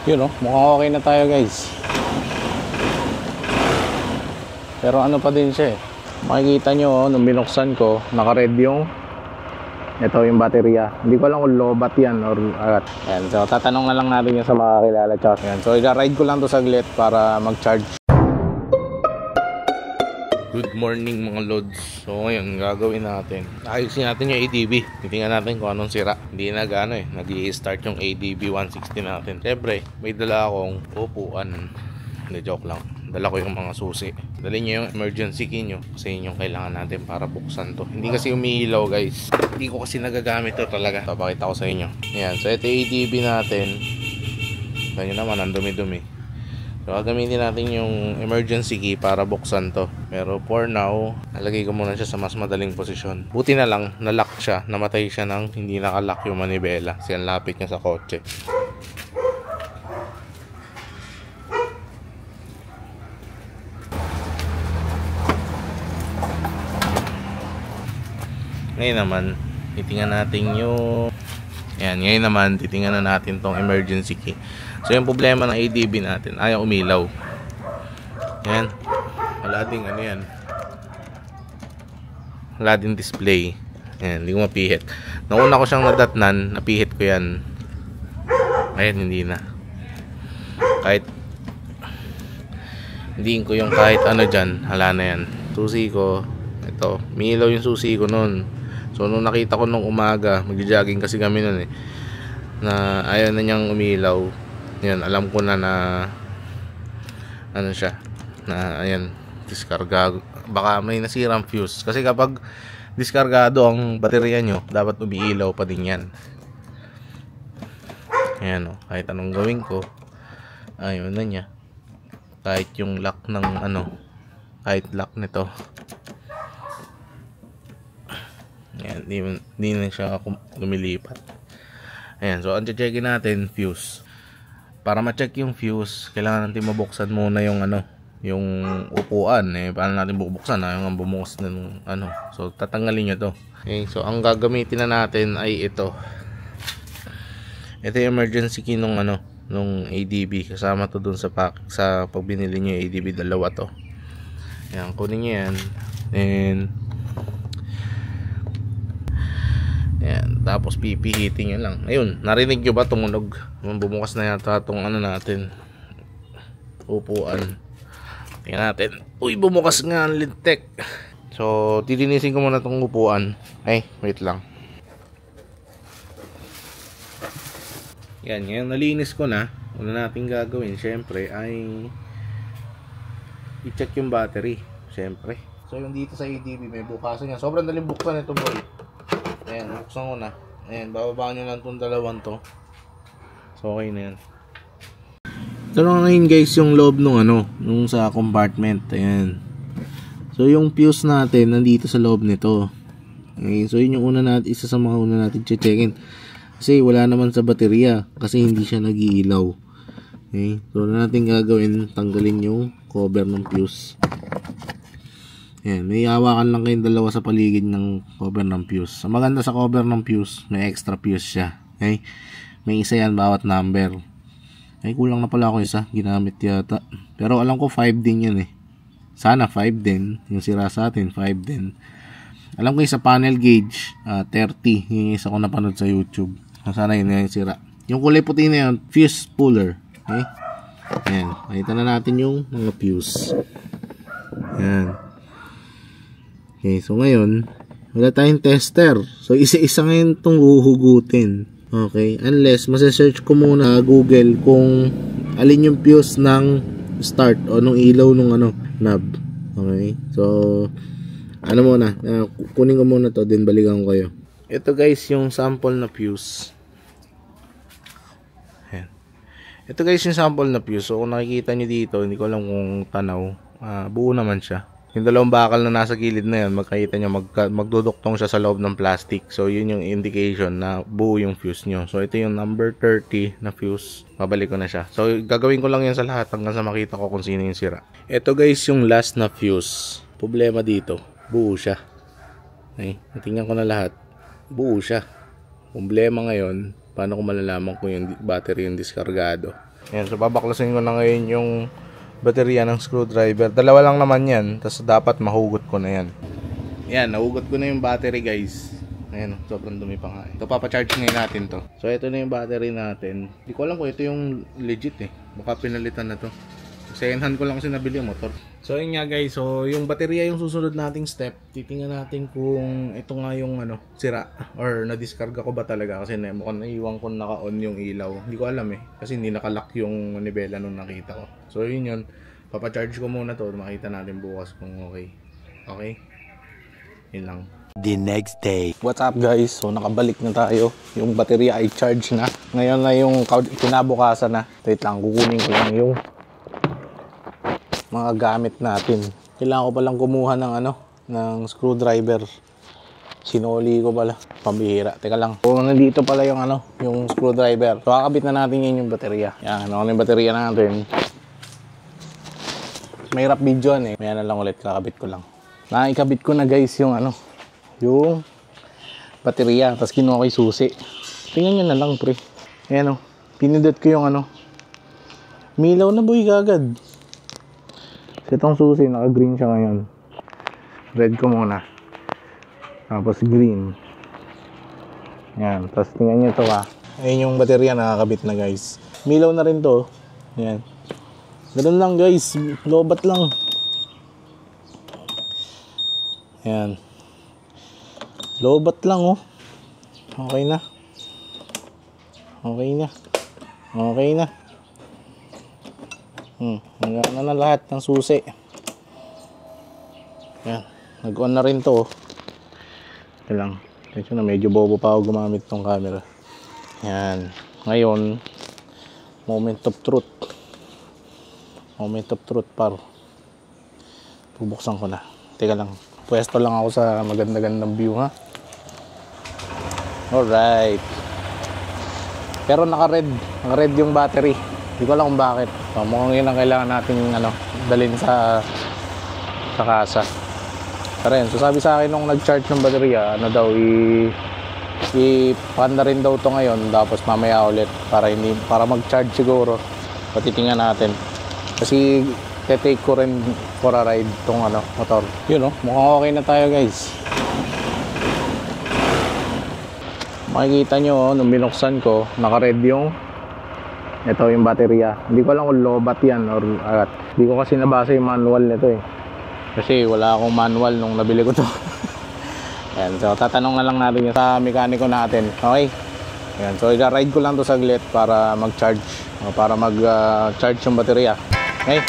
Yun, oh, mukhang okay na tayo, guys. Pero ano pa din siya eh. Makikita nyo, oh, nung binuksan ko, naka-red yung ito yung baterya. Hindi ko alam kung lobat yan or agat. Ayan, so tatanong na lang natin yun sa mga kilala. Ayan, so i-ride ko lang to saglit para mag-charge. Good morning mga lods. So ngayon gagawin natin, ayusin natin yung ADB. Titingnan natin kung anong sira. Hindi na gano eh, nag-i-start yung ADB 160 natin. Siyempre may dala akong upuan. Hindi, joke lang. Dala ko yung mga susi. Dali nyo yung emergency key nyo kasi yun yung kailangan natin para buksan to. Hindi kasi umiilaw guys. Hindi ko kasi nagagamit to talaga. Papakita ko sa inyo. Ayan, so ito ADB natin. Ganyan naman, ang dumi-dumi. So gagamitin natin yung emergency key para buksan to. Pero for now, nalagay ko muna siya sa mas madaling posisyon. Buti na lang, nalock siya. Namatay siya ng hindi nakalock yung manibela. Kasi ang lapit niya sa kotse. Ngayon naman, titingnan natin yung... Ayan, ngayon naman, titingnan na natin tong emergency key. So yung problema ng ADB natin, ayaw umilaw. Ayan. Wala ding ano yan. Wala ding display. Ayan, hindi ko mapihit. Nauna ko siyang nadatnan, napihit ko yan. Ayan, hindi na. Kahit hindiin ko yung kahit ano dyan, hala na yan. Susi ko, ito, umiilaw yung susi ko nun. So nung nakita ko nung umaga, magja-jogging kasi kami nun eh, na ayaw na niyang umilaw. Yan, alam ko na ano siya, na ayan, diskargado. Baka may nasirang fuse. Kasi kapag diskargado ang baterya nyo, dapat umiilaw pa din yan. Ayan o, kahit anong gawin ko, ayaw na niya. Kahit yung lock ng ano, kahit lock nito, ayan, di na siya lumilipat. Ayan, so ang checkin natin, fuse. Para ma-check yung fuse, kailangan natin mabuksan muna yung ano, yung upuan. Eh, paano natin bubuksan? Yung bumukas ng ano. So tatanggalin nyo to. Okay, so ang gagamitin na natin ay ito. Ito yung emergency key nung ano, nung ADB. Kasama to dun sa pack, sa pag binili nyo yung ADB, dalawa to. Ayan, kunin nyo yan. And ayan, tapos pipihitin nyo lang. Ayun, narinig nyo ba tumunog? Bumukas na yata itong ano natin, upuan. Tingnan natin. Uy, bumukas nga ang lintek. So, titinisin ko muna itong upuan. Ay, wait lang. Yan, ngayon nalinis ko na. Una natin gagawin, syempre, ay i-check yung battery. Syempre. So, yung dito sa ADB, may bukasan yan. Sobrang daling buksan ito, boy. Ayan, buksan ko na. Ayan, bababa nyo lang itong dalawang to. So, okay na yan. Ito na ngayon guys, yung loob nung ano, nung sa compartment. Ayan. So, yung fuse natin, nandito sa loob nito. Okay, so, yun yung una natin, isa sa mga una natin checkin. Kasi, wala naman sa baterya. Kasi, hindi siya nag-iilaw. Okay, so, na natin gagawin, tanggalin yung cover ng fuse. Ayan, may hawakan lang kayong dalawa sa paligid ng cover ng fuse. Ang maganda sa cover ng fuse, may extra fuse siya. Okay? May isa yan bawat number. Ay, kulang na pala ako isa. Ginamit yata. Pero alam ko 5 din yan eh. Sana 5 din. Yung sira sa atin, 5 din. Alam ko yung sa panel gauge, 30. Yung isa ko napanood sa YouTube. Sana yun yung sira. Yung kulay puti na yun, fuse puller. Okay? Ayan. Nakita na natin yung mga fuse. Ayan. Okay, so ngayon, wala tayong tester. So, isa-isa ngayon itong huhugutin. Okay, unless, masa-search ko muna sa Google kung alin yung fuse ng start o nung ilaw nung ano, knob. Okay, so, ano muna, kunin ko muna to, din balikan ko kayo. Ito guys, yung sample na fuse. Ayan. Ito guys, yung sample na fuse. So, kung nakikita nyo dito, hindi ko alam kung tanaw, buo naman siya. Yung dalawang bakal na nasa gilid na yun, magkakita nyo, magduduktong siya sa loob ng plastic. So, yun yung indication na buo yung fuse nyo. So, ito yung number 30 na fuse. Babalik ko na siya. So, gagawin ko lang yan sa lahat hanggang sa makita ko kung sino yung sira. Ito guys, yung last na fuse. Problema dito, buo siya. Okay, tingnan ko na lahat. Buo siya. Problema ngayon, paano ko malalaman kung yung battery yung diskargado? Ayan, so babaklasin ko na ngayon yung baterya ng screwdriver. Dalawa lang naman yan, tapos dapat mahugot ko na yan. Ayan, nahugot ko na yung battery guys. Ayan, sobrang dumi pa nga. Ito, papacharge ngayon natin to. So ito na yung battery natin. Hindi ko alam kung ito yung legit eh. Baka pinalitan na to. Second hand ko lang kasi nabili yung motor. So yun nga guys, so yung baterya yung susunod nating step. Titingnan natin kung ito nga yung sira or na-discarga ko ba talaga kasi mukhang naiwan ko naka-on yung ilaw. Hindi ko alam eh kasi hindi nakalock yung manibela nung nakita ko. So yun, papacharge ko muna to, makita natin bukas kung okay. Okay? Yun lang. The next day. What's up guys? So nakabalik na tayo. Yung baterya ay charge na. Ngayon na yung kinabukasan na. Wait lang, kukunin ko lang yung mga gamit natin. Kailangan ko palang kumuha ng ng screwdriver. Sinoli ko pala. Pambihira. Teka lang. So nandito pala yung yung screwdriver. So kakabit na natin yung baterya. Yan, yung baterya natin. Mahirap video eh. Maya na lang ulit, kakabit ko lang. Nakikabit ko na guys yung yung baterya. Tapos kinuha ko yung susi. Tingnan nyo na lang pre. Ayan pinindot ko yung milaw na boy kagad. Itong susi, naka-green siya ngayon. Red ko muna. Tapos green. Yan. Tapos tingnan nyo ito Ayun yung baterya nakakabit na guys. Milaw na rin to. Yan. Ganun lang guys. Lobat lang. Yan. Lobat lang Okay na. Okay na. Okay na. Hanggang na lahat ng susi. Yan. Nag-on na rin to. Ito lang. Ito na medyo bobo pa ako gumamit tong camera. Yan. Ngayon, moment of truth. Moment of truth par. Bubuksan ko na. Teka lang. Pwesto lang ako sa maganda-gandang view Alright. Pero naka-red. Naka-red yung battery. Hindi ko alam kung bakit. So, mukhang yun ang kailangan natin dalhin sa kasa. Pero yun, so sabi sa akin nung nag-charge ng baterya, i-panda rin daw to ngayon, tapos mamaya ulit para mag-charge siguro. Patitingnan natin. Kasi te-take ko rin for a ride tong motor. Yun mukhang okay na tayo guys. Makikita nyo nung binuksan ko, naka-red ito yung baterya. Hindi ko alam kung lobat yan or agat. Hindi ko kasi nabasa yung manual nito Kasi wala akong manual nung nabili ko to. Ayan, so tatanong na lang natin sa mekaniko natin. Okay? Ayan, so i-ride ko lang to saglit para mag-charge. Para mag-charge yung baterya. Okay?